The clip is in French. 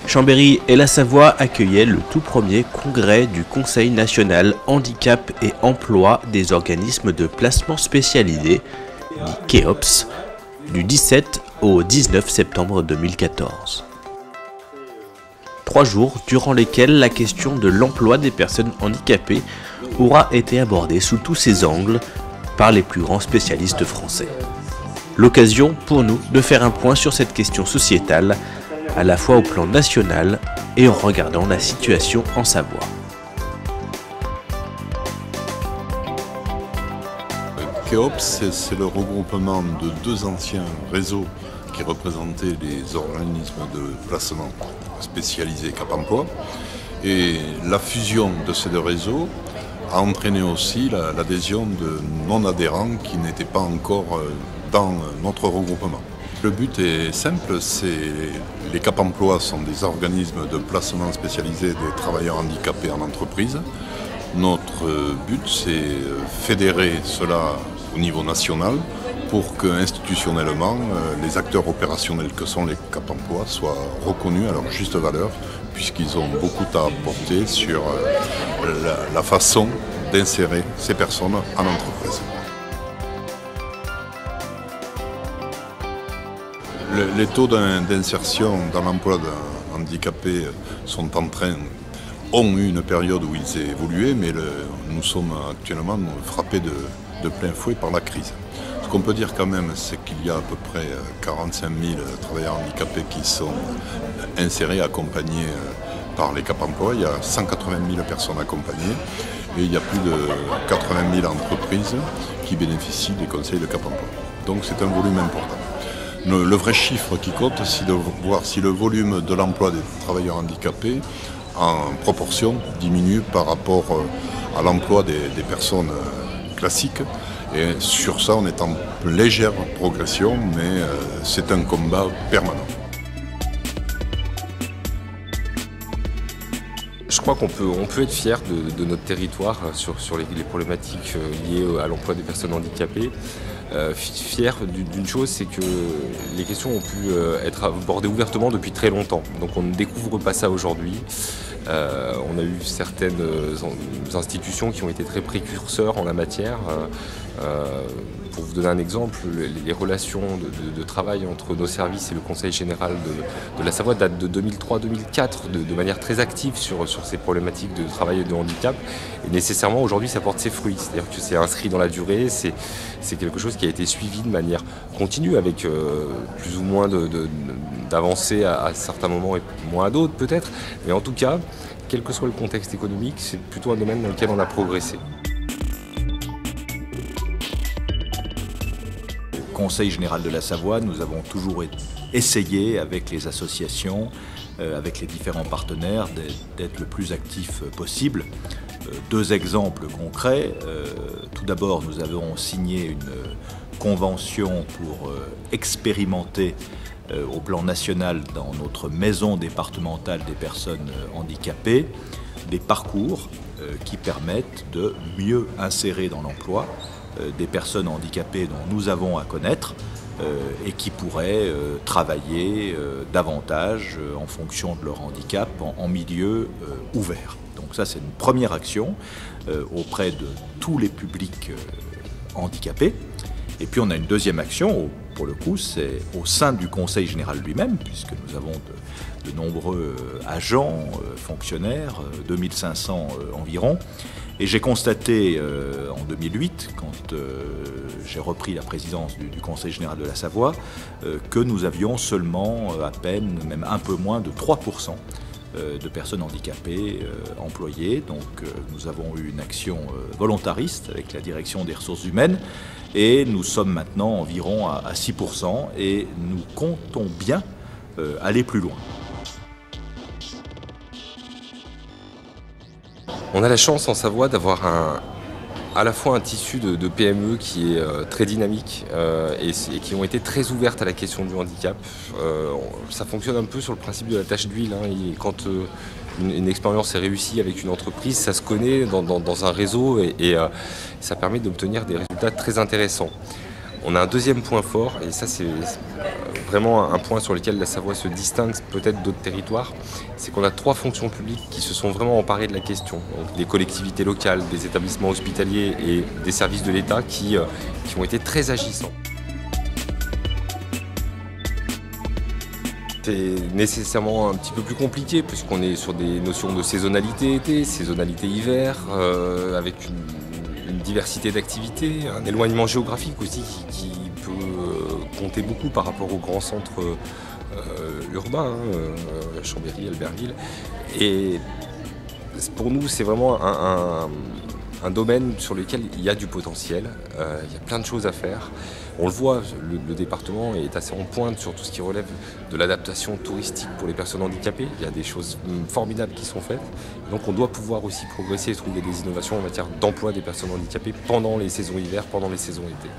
Chambéry et la Savoie accueillaient le tout premier congrès du Conseil national handicap et emploi des organismes de placement spécialisés, dit KEOPS, du 17 au 19 septembre 2014. 3 jours durant lesquels la question de l'emploi des personnes handicapées aura été abordée sous tous ses angles par les plus grands spécialistes français. L'occasion pour nous de faire un point sur cette question sociétale, à la fois au plan national et en regardant la situation en Savoie. KEOPS, c'est le regroupement de 2 anciens réseaux qui représentaient les organismes de placement spécialisés Cap Emploi. Et la fusion de ces 2 réseaux a entraîné aussi l'adhésion de non-adhérents qui n'étaient pas encore dans notre regroupement. Le but est simple, les Cap Emploi sont des organismes de placement spécialisés des travailleurs handicapés en entreprise. Notre but, c'est fédérer cela au niveau national pour que institutionnellement, les acteurs opérationnels que sont les Cap Emploi soient reconnus à leur juste valeur, puisqu'ils ont beaucoup à apporter sur la façon d'insérer ces personnes en entreprise. Les taux d'insertion dans l'emploi d'un handicapé ont eu une période où ils évoluaient, mais nous sommes actuellement frappés de plein fouet par la crise. Ce qu'on peut dire quand même, c'est qu'il y a à peu près 45 000 travailleurs handicapés qui sont insérés, accompagnés par les Cap Emploi. Il y a 180 000 personnes accompagnées et il y a plus de 80 000 entreprises qui bénéficient des conseils de Cap Emploi. Donc c'est un volume important. Le vrai chiffre qui compte, c'est de voir si le volume de l'emploi des travailleurs handicapés en proportion diminue par rapport à l'emploi des personnes classiques. Et sur ça, on est en légère progression, mais c'est un combat permanent. Je crois qu'on peut être fier de notre territoire sur les problématiques liées à l'emploi des personnes handicapées. Fier d'une chose, c'est que les questions ont pu être abordées ouvertement depuis très longtemps. Donc on ne découvre pas ça aujourd'hui. On a eu certaines institutions qui ont été très précurseurs en la matière. Pour vous donner un exemple, les relations de travail entre nos services et le Conseil général de la Savoie datent de 2003-2004, de manière très active sur ces problématiques de travail et de handicap. Et nécessairement, aujourd'hui, ça porte ses fruits. C'est-à-dire que c'est inscrit dans la durée, c'est quelque chose qui a été suivi de manière continue, avec plus ou moins d'avancées à certains moments et moins à d'autres peut-être. Mais en tout cas, quel que soit le contexte économique, c'est plutôt un domaine dans lequel on a progressé. Conseil général de la Savoie, nous avons toujours essayé avec les associations, avec les différents partenaires, d'être le plus actif possible. 2 exemples concrets. Tout d'abord, nous avons signé une convention pour expérimenter au plan national dans notre maison départementale des personnes handicapées des parcours qui permettent de mieux insérer dans l'emploi des personnes handicapées dont nous avons à connaître et qui pourraient travailler davantage en fonction de leur handicap en milieu ouvert. Donc ça, c'est une première action auprès de tous les publics handicapés. Et puis on a une deuxième action, pour le coup, c'est au sein du Conseil général lui-même, puisque nous avons de nombreux agents, fonctionnaires, 2500 environ. Et j'ai constaté en 2008, quand j'ai repris la présidence du Conseil général de la Savoie, que nous avions seulement à peine, même un peu moins de 3% de personnes handicapées employées. Donc nous avons eu une action volontariste avec la direction des ressources humaines et nous sommes maintenant environ à 6% et nous comptons bien aller plus loin. On a la chance en Savoie d'avoir à la fois un tissu de PME qui est très dynamique et qui ont été très ouvertes à la question du handicap. Ça fonctionne un peu sur le principe de la tache d'huile. Quand une expérience est réussie avec une entreprise, ça se connaît dans un réseau et ça permet d'obtenir des résultats très intéressants. On a un deuxième point fort, et ça c'est vraiment un point sur lequel la Savoie se distingue peut-être d'autres territoires, c'est qu'on a 3 fonctions publiques qui se sont vraiment emparées de la question. Donc, des collectivités locales, des établissements hospitaliers et des services de l'État qui ont été très agissants. C'est nécessairement un petit peu plus compliqué puisqu'on est sur des notions de saisonnalité été, saisonnalité hiver, avec une diversité d'activités, un éloignement géographique aussi qui peut compter beaucoup par rapport aux grands centres urbains, Chambéry, Albertville. Et pour nous, c'est vraiment un domaine sur lequel il y a du potentiel, il y a plein de choses à faire. On le voit, le département est assez en pointe sur tout ce qui relève de l'adaptation touristique pour les personnes handicapées. Il y a des choses formidables qui sont faites. Donc on doit pouvoir aussi progresser et trouver des innovations en matière d'emploi des personnes handicapées pendant les saisons hiver, pendant les saisons été.